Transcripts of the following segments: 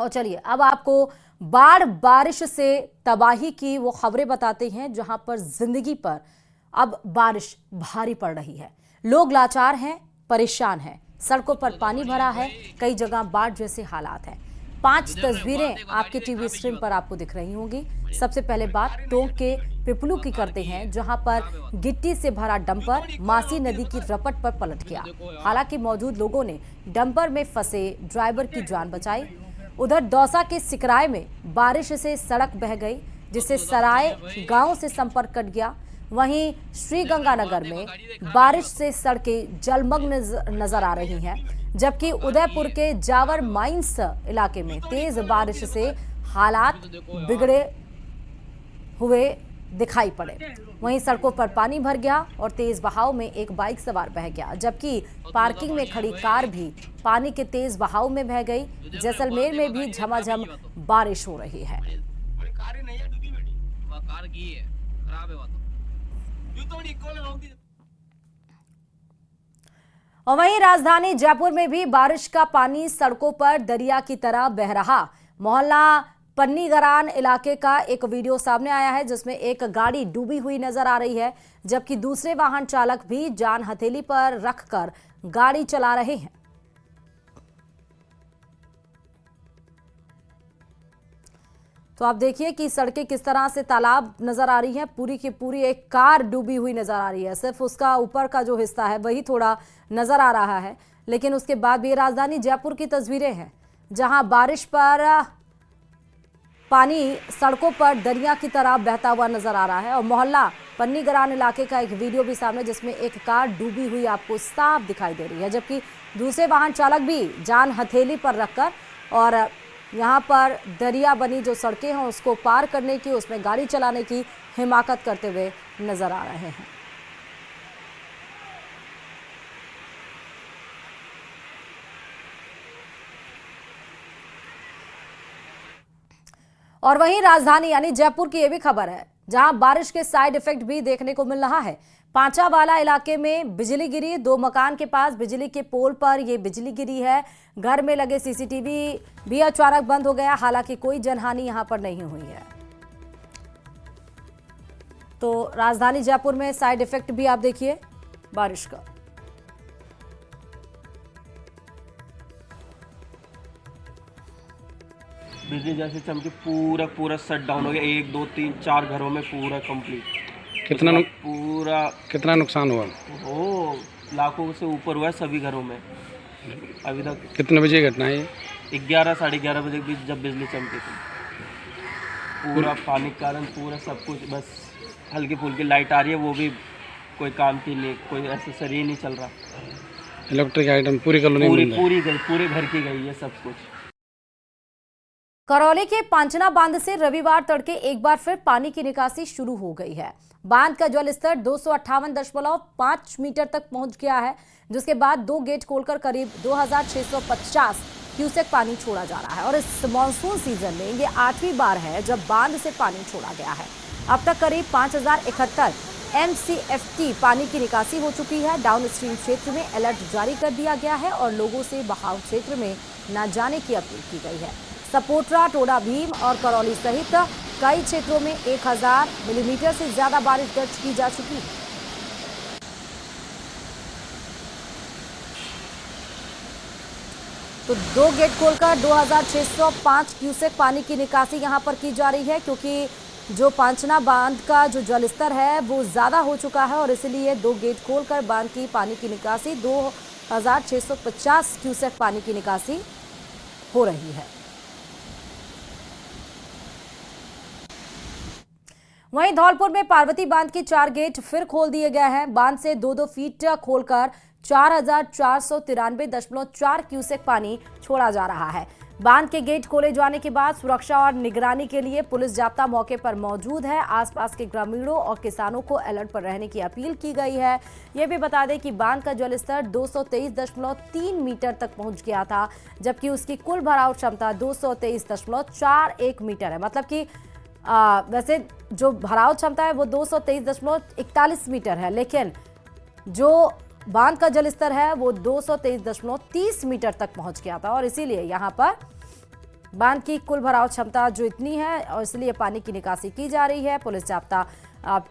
और चलिए अब आपको बाढ़ बारिश से तबाही की वो खबरें बताते हैं जहां पर जिंदगी पर अब बारिश भारी पड़ रही है। लोग लाचार हैं, परेशान हैं, सड़कों पर पानी भरा है, कई जगह बाढ़ जैसे हालात हैं। 5 तस्वीरें आपके टीवी स्क्रीन पर आपको दिख रही होंगी। सबसे पहले बात टोंक के पिपलू की करते हैं, जहां पर गिट्टी से भरा डंपर मासी नदी की रपट पर पलट गया। हालांकि मौजूद लोगों ने डंपर में फंसे ड्राइवर की जान बचाई। उधर दौसा के सिकराय में बारिश से सड़क बह गई, जिससे सराय गांव से संपर्क कट गया। वहीं श्रीगंगानगर में बारिश से सड़कें जलमग्न नजर आ रही हैं, जबकि उदयपुर के जावर माइंस इलाके में तेज बारिश से हालात बिगड़े हुए दिखाई पड़े। वहीं सड़कों पर पानी भर गया और तेज बहाव में एक बाइक सवार बह गया, जबकि पार्किंग में खड़ी कार भी पानी के तेज बहाव में बह गई। जैसलमेर में भी झमाझम बारिश हो रही है। और वहीं राजधानी जयपुर में भी बारिश का पानी सड़कों पर दरिया की तरह बह रहा। मोहल्ला पन्नीगरान इलाके का एक वीडियो सामने आया है, जिसमें एक गाड़ी डूबी हुई नजर आ रही है, जबकि दूसरे वाहन चालक भी जान हथेली पर रखकर गाड़ी चला रहे हैं। तो आप देखिए कि सड़कें किस तरह से तालाब नजर आ रही हैं। पूरी की पूरी एक कार डूबी हुई नजर आ रही है, सिर्फ उसका ऊपर का जो हिस्सा है वही थोड़ा नजर आ रहा है। लेकिन उसके बाद भी राजधानी जयपुर की तस्वीरें हैं, जहां बारिश पर पानी सड़कों पर दरिया की तरह बहता हुआ नजर आ रहा है। और मोहल्ला पन्नीगरान इलाके का एक वीडियो भी सामने, जिसमें एक कार डूबी हुई आपको साफ दिखाई दे रही है, जबकि दूसरे वाहन चालक भी जान हथेली पर रखकर और यहाँ पर दरिया बनी जो सड़कें हैं उसको पार करने की, उसमें गाड़ी चलाने की हिमाकत करते हुए नजर आ रहे हैं। और वहीं राजधानी यानी जयपुर की यह भी खबर है, जहां बारिश के साइड इफेक्ट भी देखने को मिल रहा है। पांचावाला इलाके में बिजली गिरी, 2 मकान के पास बिजली के पोल पर यह बिजली गिरी है। घर में लगे सीसीटीवी भी अचानक बंद हो गया। हालांकि कोई जनहानि यहां पर नहीं हुई है। तो राजधानी जयपुर में साइड इफेक्ट भी आप देखिए बारिश का। बिजली जैसे चमकी पूरा शट डाउन हो गया। 1 2 3 4 घरों में पूरा कंप्लीट। कितना नुकसान हुआ? ओ लाखों से ऊपर हुआ है सभी घरों में अभी तक। कितने बजे घटना है? 11 साढ़े 11 बजे के बीच जब बिजली चमकी थी। पूरा पानी के कारण पूरा सब कुछ, बस हल्की फुल्की लाइट आ रही है, वो भी कोई काम की नहीं, कोई एसेसरी नहीं चल रहा। इलेक्ट्रिक आइटम पूरी कॉलोनी में पूरी गई, पूरे घर की गई है सब कुछ। करौली के पांचना बांध से रविवार तड़के एक बार फिर पानी की निकासी शुरू हो गई है। बांध का जल स्तर 258.5 मीटर तक पहुंच गया है, जिसके बाद 2 गेट खोलकर करीब 2650 क्यूसेक पानी छोड़ा जा रहा है। और इस मानसून सीजन में ये 8वीं बार है जब बांध से पानी छोड़ा गया है। अब तक करीब 5071 MCFT पानी की निकासी हो चुकी है। डाउन स्ट्रीम क्षेत्र में अलर्ट जारी कर दिया गया है और लोगों से बहाव क्षेत्र में न जाने की अपील की गई है। सपोटरा, टोडा भीम और करौली सहित कई क्षेत्रों में 1000 मिलीमीटर से ज्यादा बारिश दर्ज की जा चुकी है। तो 2 गेट खोलकर 2605 क्यूसेक पानी की निकासी यहां पर की जा रही है, क्योंकि जो पांचना बांध का जो जलस्तर है वो ज्यादा हो चुका है और इसलिए 2 गेट खोलकर बांध की पानी की निकासी 2650 क्यूसेक पानी की निकासी हो रही है। वहीं धौलपुर में पार्वती बांध के 4 गेट फिर खोल दिए गए हैं। बांध से 2-2 फीट खोलकर 4493.4 क्यूसेक पानी छोड़ा जा रहा है। बांध के गेट खोले जाने के बाद सुरक्षा और निगरानी के लिए पुलिस जाब्ता मौके पर मौजूद है। आसपास के ग्रामीणों और किसानों को अलर्ट पर रहने की अपील की गई है। यह भी बता दें कि बांध का जलस्तर 223.3 मीटर तक पहुंच गया था, जबकि उसकी कुल भराव क्षमता 223.41 मीटर है। मतलब कि वैसे जो भराव क्षमता है वो 223.41 मीटर है, लेकिन जो बांध का जलस्तर है वो 223.30 मीटर तक पहुंच गया था और इसीलिए यहां पर बांध की कुल भराव क्षमता जो इतनी है और इसलिए पानी की निकासी की जा रही है। पुलिस जाब्ता अब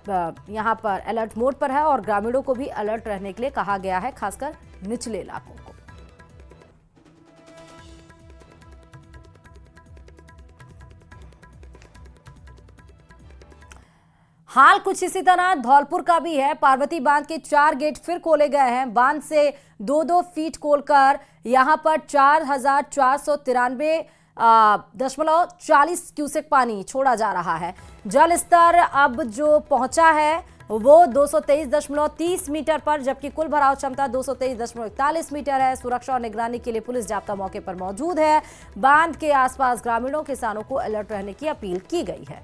यहाँ पर अलर्ट मोड पर है और ग्रामीणों को भी अलर्ट रहने के लिए कहा गया है, खासकर निचले इलाकों को। हाल कुछ इसी तरह धौलपुर का भी है। पार्वती बांध के 4 गेट फिर खोले गए हैं। बांध से 2-2 फीट खोलकर यहां पर 4,493.40 क्यूसेक पानी छोड़ा जा रहा है। जल स्तर अब जो पहुंचा है वो 223.30 मीटर पर, जबकि कुल भराव क्षमता 223.41 मीटर है। सुरक्षा और निगरानी के लिए पुलिस जाब्ता मौके पर मौजूद है। बांध के आसपास ग्रामीणों किसानों को अलर्ट रहने की अपील की गई है।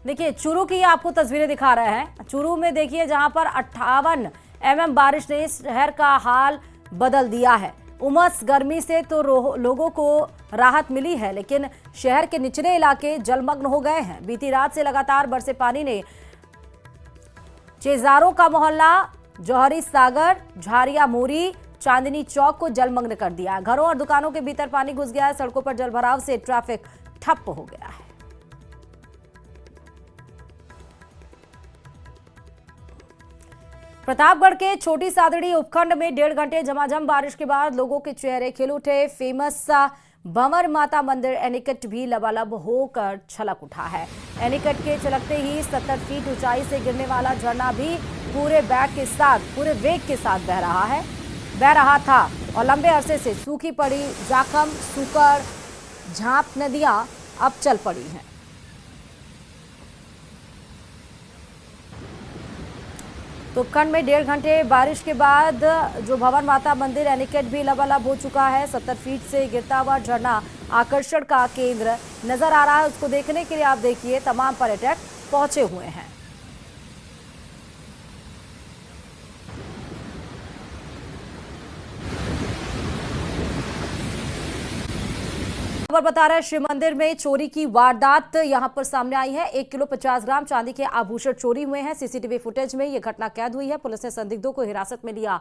देखिए चूरू की आपको तस्वीरें दिखा रहे हैं। चूरू में देखिए जहां पर 58 mm बारिश ने शहर का हाल बदल दिया है। उमस गर्मी से तो लोगों को राहत मिली है, लेकिन शहर के निचले इलाके जलमग्न हो गए हैं। बीती रात से लगातार बरसे पानी ने चेजारों का मोहल्ला, जौहरी सागर, झारिया मोरी, चांदनी चौक को जलमग्न कर दिया। घरों और दुकानों के भीतर पानी घुस गया है। सड़कों पर जलभराव से ट्रैफिक ठप हो गया है। प्रतापगढ़ के छोटी सादड़ी उपखंड में 1.5 घंटे झमाझम बारिश के बाद लोगों के चेहरे खिल उठे। फेमस भंवर माता मंदिर एनीकट भी लबालब होकर छलक उठा है। एनीकट के छलकते ही 70 फीट ऊंचाई से गिरने वाला झरना भी पूरे वेग के साथ बह रहा था और लंबे अरसे से सूखी पड़ी जाखम, सूकर, झांप नदियां अब चल पड़ी हैं। तो उपखंड में 1.5 घंटे बारिश के बाद जो भंवर माता मंदिर एनीकट भी लबालब हो चुका है। 70 फीट से गिरता हुआ झरना आकर्षण का केंद्र नजर आ रहा है। उसको देखने के लिए आप देखिए तमाम पर्यटक पहुंचे हुए हैं। खबर बता रहा है शिव मंदिर में चोरी की वारदात यहां पर सामने आई है। 1 किलो 50 ग्राम चांदी के आभूषण चोरी हुए हैं। सीसीटीवी फुटेज में यह घटना कैद हुई है। पुलिस ने संदिग्धों को हिरासत में लिया।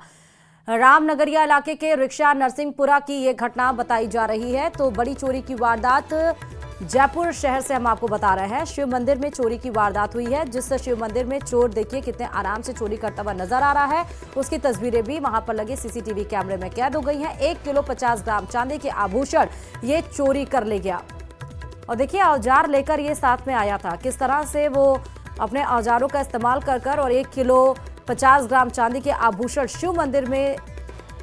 रामनगरिया इलाके के रिक्शा नरसिंहपुरा की यह घटना बताई जा रही है। तो बड़ी चोरी की वारदात जयपुर शहर से हम आपको बता रहे हैं। शिव मंदिर में चोरी की वारदात हुई है, जिस शिव मंदिर में चोर देखिए कितने आराम से चोरी करता हुआ नजर आ रहा है। उसकी तस्वीरें भी वहां पर लगे सीसीटीवी कैमरे में कैद हो गई हैं। 1 किलो 50 ग्राम चांदी के आभूषण ये चोरी कर ले गया। और देखिए औजार लेकर ये साथ में आया था। किस तरह से वो अपने औजारों का इस्तेमाल कर और 1 किलो 50 ग्राम चांदी के आभूषण शिव मंदिर में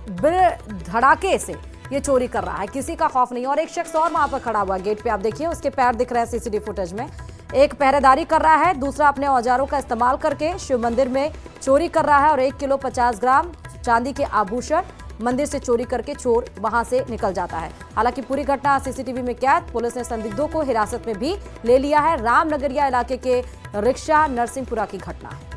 धड़ाके से ये चोरी कर रहा है। किसी का खौफ नहीं। और एक शख्स और वहां पर खड़ा हुआ गेट पे, आप देखिए उसके पैर दिख रहे हैं सीसीटीवी फुटेज में। एक पहरेदारी कर रहा है, दूसरा अपने औजारों का इस्तेमाल करके शिव मंदिर में चोरी कर रहा है। और 1 किलो 50 ग्राम चांदी के आभूषण मंदिर से चोरी करके चोर वहां से निकल जाता है। हालांकि पूरी घटना सीसीटीवी में कैद। पुलिस ने संदिग्धों को हिरासत में भी ले लिया है। रामनगरिया इलाके के रिक्शा नरसिंहपुरा की घटना है।